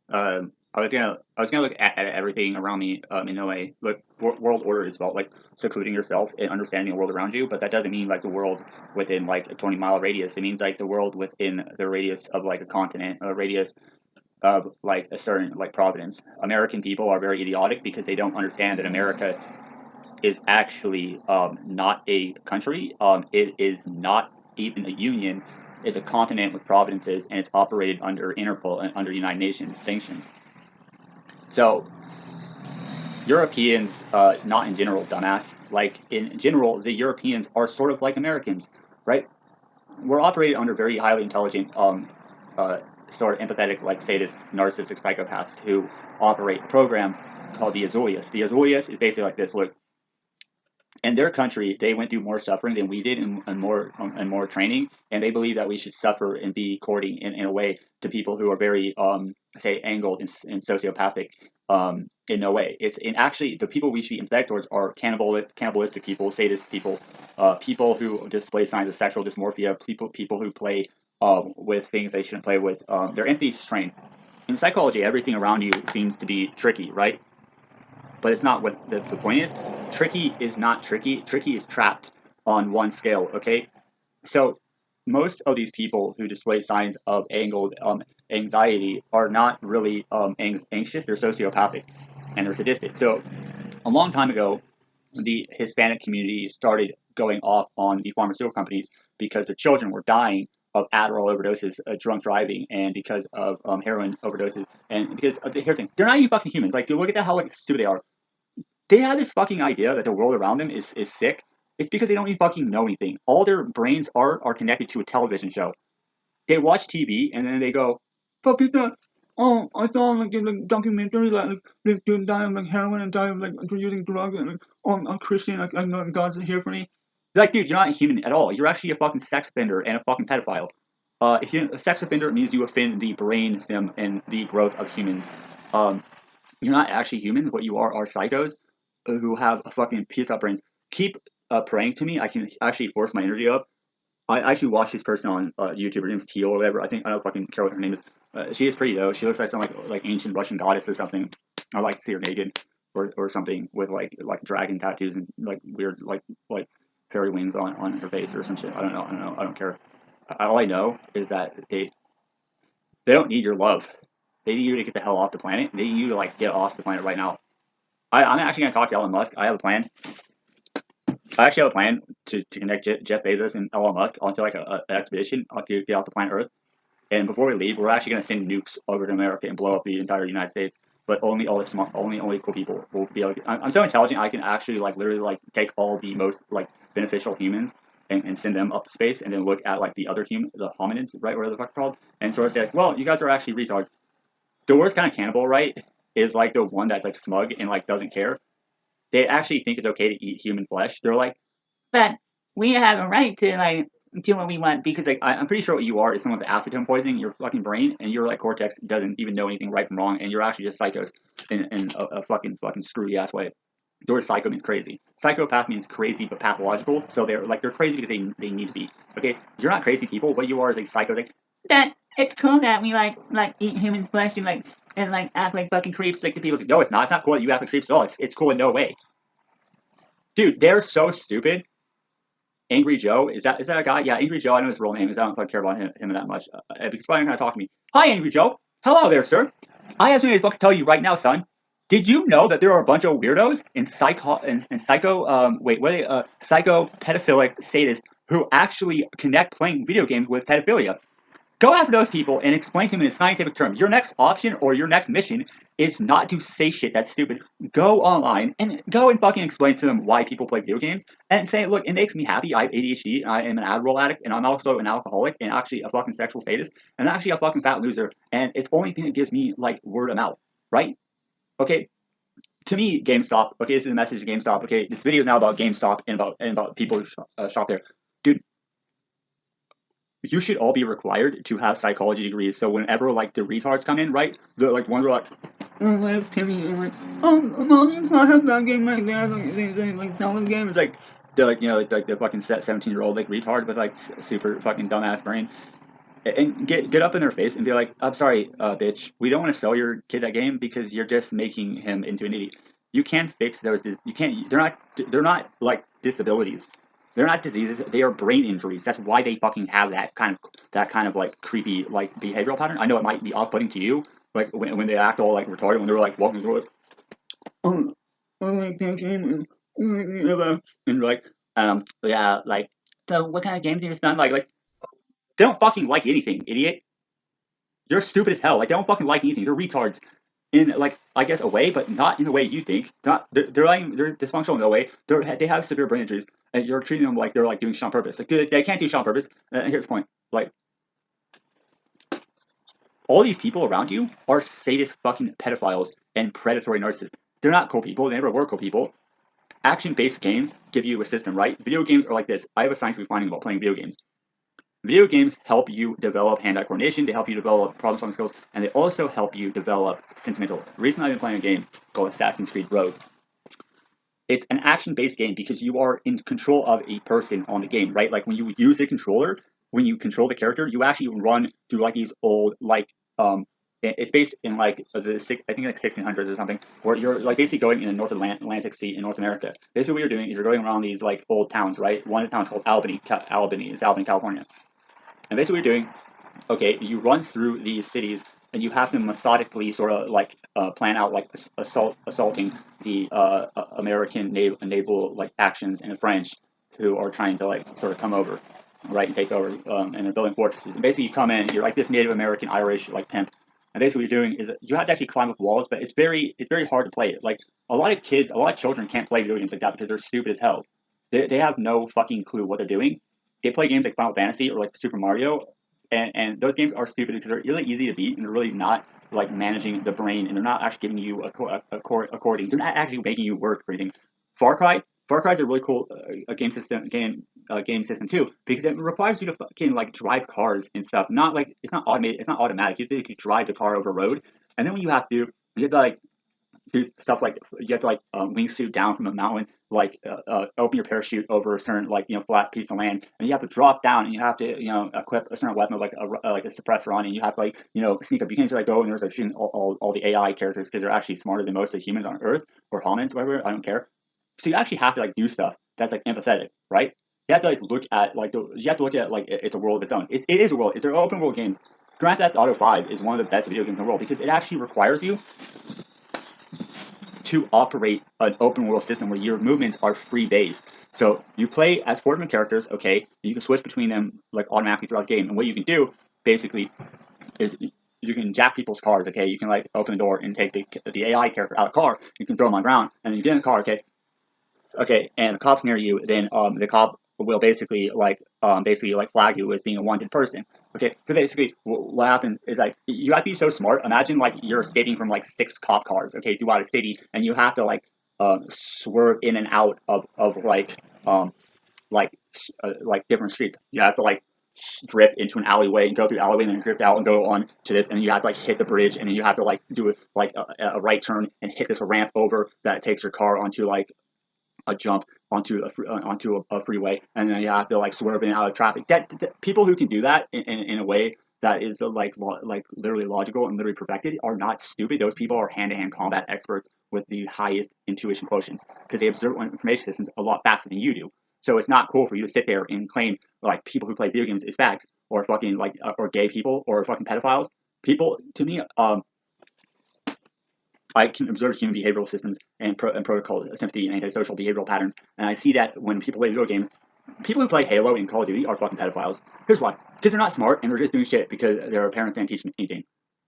I was gonna look at everything around me in a way. Look, world order is about like secluding yourself and understanding the world around you, but that doesn't mean like the world within like a 20-mile radius. It means like the world within the radius of like a continent, a radius of like a certain like providence. American people are very idiotic because they don't understand that America is actually not a country. It is not even a union. It's a continent with provinces, and it's operated under Interpol and under United Nations sanctions. So Europeans, not in general, dumbass. Like in general, the Europeans are sort of like Americans, right? We're operated under very highly intelligent, sort of empathetic, like sadist, narcissistic psychopaths who operate a program called the Azulius. The Azulius is basically like this. Look, in their country, they went through more suffering than we did, and more training, and they believe that we should suffer and be courting in a way to people who are very say angled and sociopathic in no way. It's in actually the people we should be empathetic towards are cannibalistic people, sadist people, people who display signs of sexual dysmorphia, people who play with things they shouldn't play with. Their empathy is strained. In psychology, everything around you seems to be tricky, right? But it's not what the point is. Tricky is not tricky. Tricky is trapped on one scale, okay? So most of these people who display signs of angled anxiety are not really anxious. They're sociopathic and they're sadistic. So a long time ago, the Hispanic community started going off on the pharmaceutical companies because the children were dying of Adderall overdoses, drunk driving, and because of heroin overdoses, and because here's the thing, they're not even fucking humans. Like, you look at how like stupid they are. They have this fucking idea that the world around them is sick. It's because they don't even fucking know anything. All their brains are connected to a television show. They watch TV and then they go, "But people, oh, I saw like a like, documentary like dude die of like heroin and die of like using drugs and like, oh, I'm Christian, like I know God's here for me." Like, dude, you're not a human at all. You're actually a fucking sex offender and a fucking pedophile. If you're a sex offender, it means you offend the brain stem and the growth of humans. Um, you're not actually humans. What you are psychos who have a fucking piece of brains. Keep praying to me. I can actually force my energy up. I actually watched this person on YouTube. Her name's Teal or whatever. I don't fucking care what her name is. She is pretty though. She looks like some like ancient Russian goddess or something. I like to see her naked or something with like dragon tattoos and like weird like fairy wings on her face or some shit. I don't know. I don't know. I don't care. All I know is that they don't need your love. They need you to get the hell off the planet. They need you to like get off the planet right now. I'm actually gonna talk to Elon Musk. I have a plan. I actually have a plan to connect Jeff Bezos and Elon Musk onto like an expedition to get off the planet Earth. And before we leave, we're actually gonna send nukes over to America and blow up the entire United States. But only all the smart, only cool people will be able. I'm so intelligent, I can actually like literally like take all the most like beneficial humans and send them up to space, and then look at like the other the hominids, right, whatever the fuck they're called, and sort of say like, well, you guys are actually retards. The worst kind of cannibal, right, is like the one that's like smug and like doesn't care. They actually think it's okay to eat human flesh. They're like, but we have a right to like do what we want because like I'm pretty sure what you are is someone's acetone poisoning your fucking brain, and your like cortex doesn't even know anything right from wrong, and you're actually just psychos in a fucking screwy ass way. The word psycho means crazy. Psychopath means crazy but pathological. So they're crazy because they need to be. Okay, you're not crazy people. What you are is like psycho. Like that. It's cool that we like eat human flesh and like act like fucking creeps. Like the people's like, no, it's not. It's not cool that you act like creeps at all. It's cool in no way, dude. They're so stupid. Angry Joe, is that a guy? Yeah, Angry Joe. I know his real name because I don't quite care about him that much. He's probably not gonna talk to me. Hi, Angry Joe. Hello there, sir. I have something to tell you right now, son. Did you know that there are a bunch of weirdos and psycho wait, what are they psycho pedophilic sadists who actually connect playing video games with pedophilia? Go after those people and explain to them in a scientific term. Your next option or your next mission is not to say shit that's stupid. Go online and go and fucking explain to them why people play video games and say, look, it makes me happy. I have ADHD, and I am an Adderall addict, and I'm also an alcoholic, and actually a fucking sexual sadist, and actually a fucking fat loser, and it's the only thing that gives me like word of mouth, right? Okay, to me, GameStop. Okay, this is the message of GameStop. Okay, this video is now about GameStop and about people who shop there, dude. You should all be required to have psychology degrees. So whenever like the retards come in, right? The like ones are like, oh, where's Timmy? And like, oh, mom, I have that game right there. Like tell the game. It's like they're like, you know, like the fucking 17-year-old like retard with like super fucking dumbass brain. and get up in their face and be like, I'm sorry, bitch, we don't want to sell your kid that game because you're just making him into an idiot. You can't fix those. You can't. They're not like disabilities. They're not diseases. They are brain injuries. That's why they fucking have that kind of like creepy like behavioral pattern. I know it might be off-putting to you, like when they act all like retarded when they're like walking through it. Oh, oh my God, and like yeah, like, so what kind of game do you spend? Like they don't fucking like anything, idiot. They're stupid as hell. Like they don't fucking like anything. They're retards in like I guess a way, but not in the way you think. Not they're dysfunctional in a way. They have severe brain injuries, and you're treating them like they're like doing shit on purpose. Like they can't do shit on purpose. And here's the point: like all these people around you are sadist fucking pedophiles and predatory narcissists. They're not cool people. They never were cool people. Action-based games give you a system, right? Video games are like this. I have a scientific finding about playing video games. Video games help you develop hand-eye coordination, they help you develop problem-solving skills, and they also help you develop sentimental. The reason I've been playing a game called Assassin's Creed Rogue, it's an action-based game because you are in control of a person on the game, right? Like when you use the controller, when you control the character, you actually run through like these old it's based in like I think like 1600s or something, where you're like basically going in the North Atlantic Sea in North America. Basically, what you're doing is you're going around these like old towns, right? One of the towns called Albany, it's Albany, California. And basically, what you're doing, okay, you run through these cities and you have to methodically sort of like plan out like assaulting the American naval like actions and the French who are trying to like sort of come over, right, and take over, and they're building fortresses. And basically, you come in, you're like this Native American Irish like pimp, and basically what you're doing is you have to actually climb up walls, but it's very hard to play it. Like a lot of children can't play video games like that because they're stupid as hell. They have no fucking clue what they're doing. They play games like Final Fantasy or like Super Mario, and those games are stupid because they're really easy to beat and they're really not like managing the brain and they're not actually giving you a coding. They're not actually making you work for anything. Far Cry is a really cool game system too because it requires you to fucking like drive cars and stuff. Not like it's not automated. It's not automatic. You have to drive the car over a road, and then when you have to like do stuff like you have to like wingsuit down from a mountain, like open your parachute over a certain like flat piece of land, and you have to drop down and you have to equip a certain weapon like a suppressor on, and you have to like sneak up. You can't just like go and there's like shooting all the AI characters because they're actually smarter than most of the humans on Earth or homins, whatever. I don't care. So you actually have to like do stuff that's like empathetic, right? You have to like look at like you have to look at like it's a world of its own. It is a world. It's their open world games. Grand Theft Auto 5 is one of the best video games in the world because it actually requires you to operate an open world system where your movements are free based. So you play as four different characters, okay? You can switch between them like automatically throughout the game. And what you can do basically is you can jack people's cars, okay? You can like open the door and take the AI character out of the car. You can throw them on the ground, and then you get in the car, okay? Okay, and the cop's near you, then the cop will basically like flag you as being a wanted person. Okay, so basically what happens is like you have to be so smart. Imagine like you're escaping from like six cop cars, okay, throughout a city, and you have to like swerve in and out of like different streets. You have to like drift into an alleyway and go through the alleyway and then drift out and go on to this, and you have to like hit the bridge, and then you have to like do like a right turn and hit this ramp over that takes your car onto like a jump onto a freeway, and then you have to like swerve in and out of traffic. That people who can do that in a way that is like literally logical and literally perfected are not stupid. Those people are hand-to-hand combat experts with the highest intuition quotients because they observe information systems a lot faster than you do. So it's not cool for you to sit there and claim like people who play video games is fags or fucking like or gay people or fucking pedophiles. People to me, I can observe human behavioral systems and protocol sympathy and antisocial behavioral patterns, and I see that when people play video games, people who play Halo and Call of Duty are fucking pedophiles. Here's why: because they're not smart and they're just doing shit because their parents didn't teach them anything.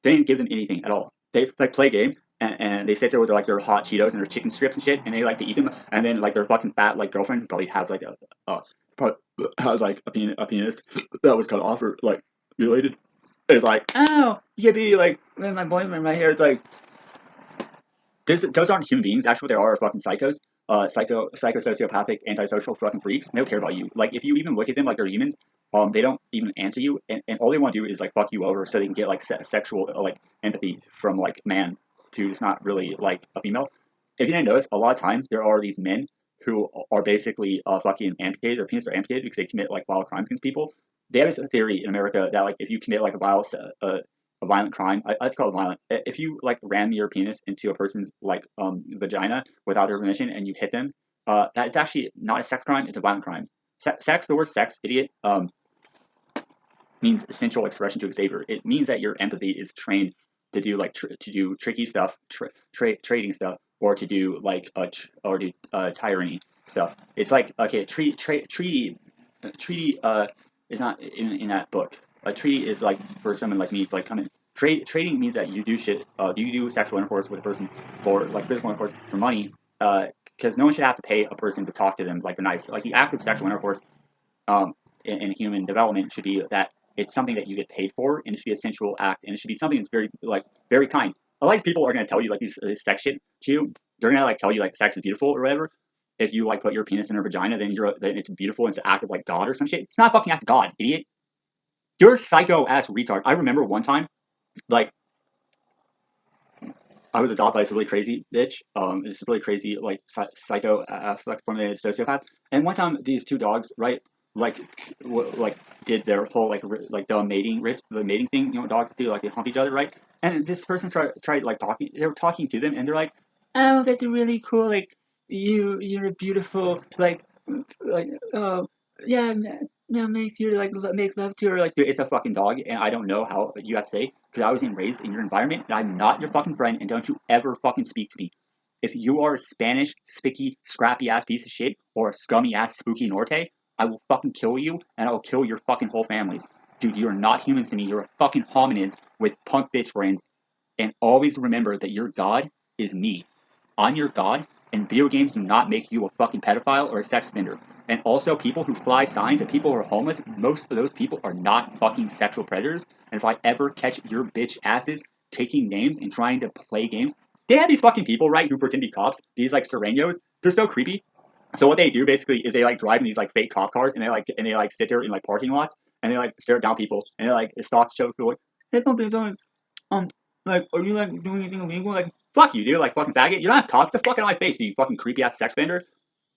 They didn't give them anything at all. They like play a game and they sit there with their hot Cheetos and their chicken strips and shit, and they like to eat them, and then like their fucking fat like girlfriend probably has like probably has like a penis that was cut off or like mutilated. It's like, oh, yippee, like my boyfriend, my hair. It's like those aren't human beings. Actually, what they are fucking psychos. Sociopathic, antisocial fucking freaks. They don't care about you. Like, if you even look at them like they're humans, they don't even answer you, and all they want to do is like fuck you over so they can get like sexual like empathy from like man to it's not really like a female. If you didn't notice, a lot of times there are these men who are basically fucking amputated. Their penis are amputated because they commit like violent crimes against people. they have this theory in America that like if you commit like a violent crime, I like to call it violent. If you like ram your penis into a person's like vagina without their permission and you hit them, that's actually not a sex crime. It's a violent crime. Sex, the word sex, idiot, means sensual expression to Xavier. It means that your empathy is trained to do like to do tricky stuff, trading stuff, or to do like or do tyranny stuff. It's like okay, treaty is not in that book. A treaty is like for someone like me to like come in. Trading means that you do shit. You do sexual intercourse with a person for like physical intercourse for money. Because no one should have to pay a person to talk to them like they're nice. Like the act of sexual intercourse in human development should be that it's something that you get paid for, and it should be a sensual act, and it should be something that's very kind. A lot of these people are going to tell you like this sex shit to you. They're going to like tell you like sex is beautiful or whatever. If you like put your penis in her vagina, then it's beautiful. And it's an act of like God or some shit. It's not a fucking act of God, idiot. You're a psycho ass retard. I remember one time, like I was adopted by this really crazy bitch. This really crazy like psycho like from a sociopath. And one time these two dogs, right, like like did their whole like the mating thing. You know, dogs do like they hump each other, right? And this person tried like talking. They were talking to them, and they're like, "Oh, that's really cool. Like you're beautiful. Like oh yeah, now makes you like make love to her. Like it's a fucking dog, and I don't know how you have to say because I was raised in your environment, and I'm not your fucking friend, and don't you ever fucking speak to me. If you are a Spanish, spicky, scrappy ass piece of shit, or a scummy ass spooky Norte, I will fucking kill you, and I will kill your fucking whole families. Dude, you're not humans to me. You're a fucking hominids with punk bitch brains, and always remember that your god is me. I'm your god, and video games do not make you a fucking pedophile or a sex offender. And also, people who fly signs and people who are homeless, most of those people are not fucking sexual predators. And if I ever catch your bitch asses taking names and trying to play games, they have these fucking people, right, who pretend to be cops, these like serenos. They're so creepy. So what they do basically is they like drive in these like fake cop cars and they like sit there in like parking lots and they like stare down people and they like stalk choke like, hey, um, like, are you like doing anything illegal? Like, fuck you, dude. Like, fucking faggot. You're not a cop. Get the fuck out of my face, you fucking creepy ass sex offender.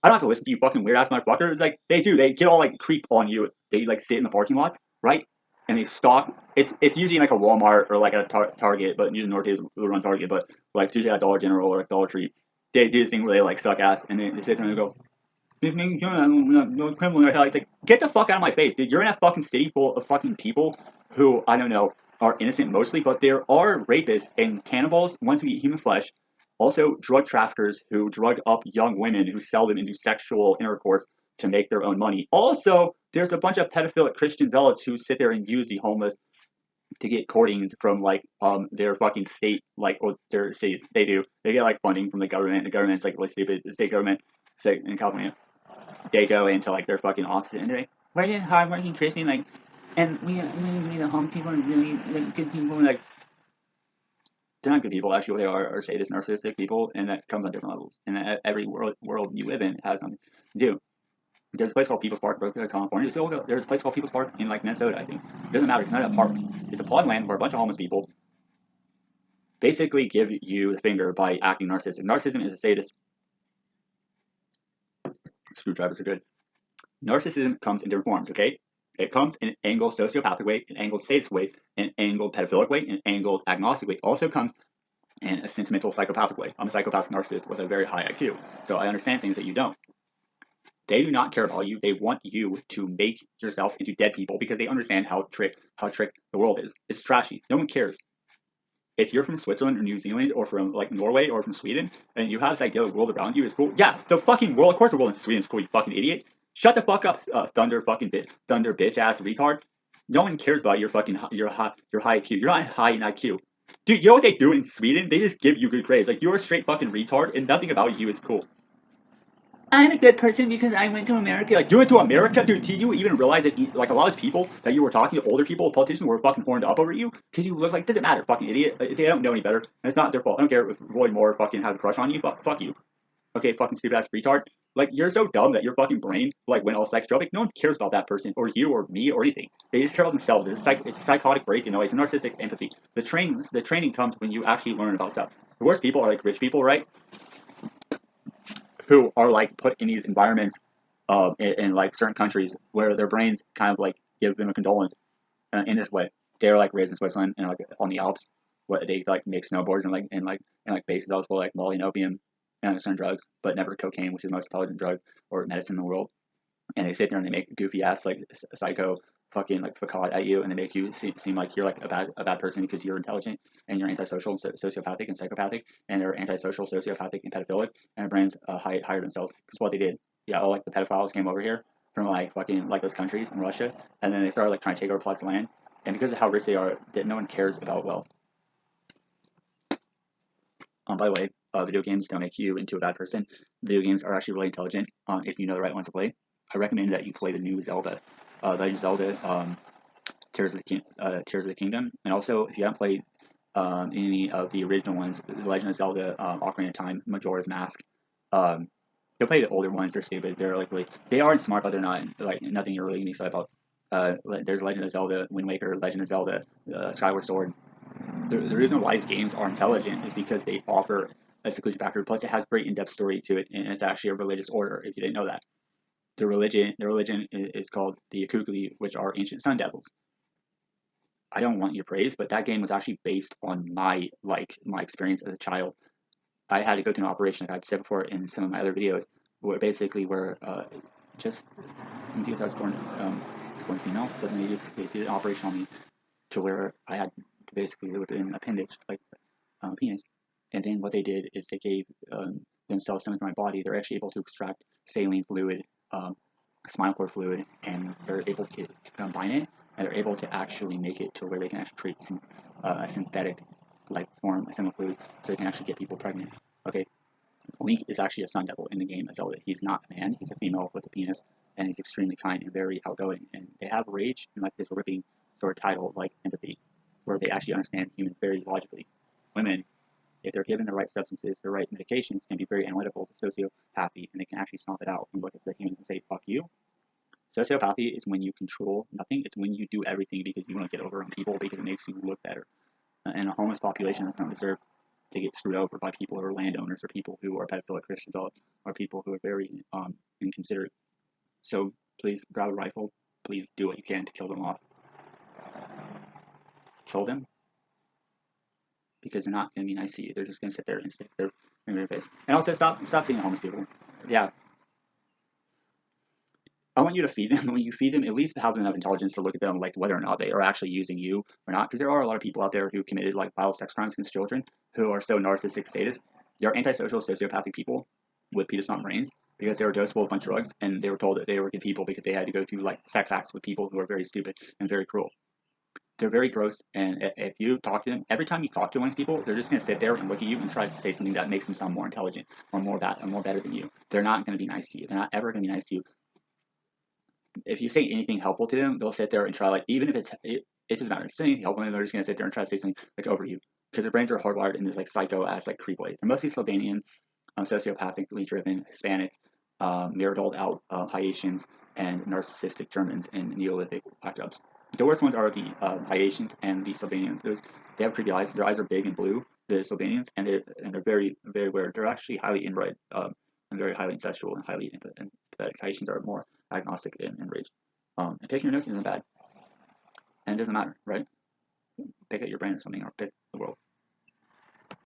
I don't have to listen to you, fucking weird ass motherfucker. It's like they do. They get all like creep on you. They like sit in the parking lots, right? And they stalk. It's usually like a Walmart or like at a Target, but usually North will run Target, but like it's usually at Dollar General or like Dollar Tree. They do this thing where they like suck ass and they sit there and they go, no criminal. It's like, get the fuck out of my face, dude. You're in a fucking city full of fucking people who, I don't know, are innocent mostly, but there are rapists and cannibals, ones who eat human flesh, also drug traffickers who drug up young women who sell them into sexual intercourse to make their own money. Also, there's a bunch of pedophilic Christian zealots who sit there and use the homeless to get courtings from like their fucking state like or their cities. They do. They get like funding from the government. The government's like really stupid. The state government, say in California, they go into like their fucking office and they're like, we're just hardworking Christian, like, and we really the home people are really like good people. Like, they're not good people. Actually, what they are sadist, narcissistic people, and that comes on different levels. And every world you live in has something to do. There's a place called People's Park, California. There's a place called People's Park in like Minnesota, I think. It doesn't matter. It's not a park. It's a plot of land where a bunch of homeless people basically give you the finger by acting narcissistic. Narcissism is a sadist. Screwdrivers are good. Narcissism comes in different forms, okay? It comes in an angled sociopathic way, an angled sadist way, an angled pedophilic way, an angled agnostic way. It also comes in a sentimental psychopathic way. I'm a psychopathic narcissist with a very high IQ, so I understand things that you don't. They do not care about you. They want you to make yourself into dead people because they understand how trick the world is. It's trashy. No one cares. If you're from Switzerland or New Zealand or from like Norway or from Sweden and you have this idea of the world around you is cool, yeah, the fucking world, of course the world in Sweden is cool, you fucking idiot. Shut the fuck up, thunder bitch ass retard. No one cares about your high IQ. You're not high in IQ. Dude, you know what they do in Sweden? They just give you good grades. Like you're a straight fucking retard and nothing about you is cool. I'm a good person because I went to America. Like, you went to America? Dude, do you even realize that, like, a lot of these people that you were talking to, older people, politicians, were fucking horned up over you? Because you look like, doesn't matter, fucking idiot. They don't know any better. And it's not their fault. I don't care if Roy Moore fucking has a crush on you, but fuck you. Okay, fucking stupid ass retard. Like, you're so dumb that your fucking brain, like, went all psychotropic. No one cares about that person, or you, or me, or anything. They just care about themselves. It's a psychotic break, you know, it's a narcissistic empathy. The training comes when you actually learn about stuff. The worst people are, like, rich people, right? Who are like put in these environments in like certain countries where their brains kind of like give them a condolence in this way. They were like raised in Switzerland and like on the Alps, where they like make snowboards and bases also like Molly and opium and certain drugs, but never cocaine, which is the most intelligent drug or medicine in the world. And they sit there and they make goofy ass like psycho fucking like facade at you, and they make you seem like you're like a bad person because you're intelligent and you're antisocial and sociopathic and psychopathic, and they're antisocial, sociopathic, and pedophilic, and their brains hire themselves because what they did, yeah, all like the pedophiles came over here from like fucking like those countries in Russia, and then they started like trying to take over plots of land, and because of how rich they are, that no one cares about wealth. By the way, video games don't make you into a bad person. Video games are actually really intelligent if you know the right ones to play. I recommend that you play the new Zelda, Legend of Zelda, Tears of the Kingdom, and also if you haven't played any of the original ones, The Legend of Zelda, Ocarina of Time, Majora's Mask. You'll play the older ones. They're stupid. They're like really, they aren't smart, but they're not like nothing you're really excited about. There's Legend of Zelda, Wind Waker, Legend of Zelda, Skyward Sword. The reason why these games are intelligent is because they offer a seclusion factor. Plus, it has great in-depth story to it, and it's actually a religious order. If you didn't know that, the religion is called the Akugli, which are ancient sun devils. I don't want your praise, but that game was actually based on my experience as a child. I had to go through an operation, like I'd said before in some of my other videos, where basically just because I was born female, but then they did an operation on me to where I had basically with an appendage, like penis. And then what they did is they gave themselves something from my body. They're actually able to extract saline fluid, spinal cord fluid, and they're able to combine it, and they're able to actually make it to where they can actually create a synthetic like form, a similar fluid, so they can actually get people pregnant. Okay, Link is actually a sun devil in the game as Zelda. He's not a man, he's a female with a penis, and he's extremely kind and very outgoing. And they have rage and like this ripping sort of title like empathy, where they actually understand humans very logically. Women, if they're given the right substances, the right medications, can be very analytical to sociopathy, and they can actually stomp it out and look at the humans and say, fuck you. Sociopathy is when you control nothing. It's when you do everything because you want to get over on people because it makes you look better. And a homeless population does not deserve to get screwed over by people who are landowners or people who are pedophilic Christians or people who are very inconsiderate. So please grab a rifle. Please do what you can to kill them off. Kill them because they're not going to be nice to you. They're just going to sit there and stick their finger in your face. And also stop being homeless people. Yeah. I want you to feed them. When you feed them, at least have enough intelligence to look at them like whether or not they are actually using you or not. Because there are a lot of people out there who committed like violent sex crimes against children who are so narcissistic sadists. They're antisocial, sociopathic people with penis on brains because they were dosed with a bunch of drugs and they were told that they were good people because they had to go through like sex acts with people who are very stupid and very cruel. They're very gross, and if you talk to them, every time you talk to one of these people, they're just going to sit there and look at you and try to say something that makes them sound more intelligent or more better than you. They're not going to be nice to you. They're not ever going to be nice to you. If you say anything helpful to them, they'll sit there and try like even if it doesn't matter. If you say anything helpful, they're just going to sit there and try to say something like over you because their brains are hardwired in this like psycho ass like creep way. They're mostly Slovenian, sociopathically driven, Hispanic, mirrored out Haitians, and narcissistic Germans and Neolithic black jobs. The worst ones are the Haitians and the Slovenians. They have creepy eyes. Their eyes are big and blue. The Slovenians, and they're very very weird. They're actually highly inbred and very highly incestual and highly empathetic. Haitians are more agnostic and enraged. And picking your nose isn't bad, and it doesn't matter, right? Pick at your brain or something, or pick the world.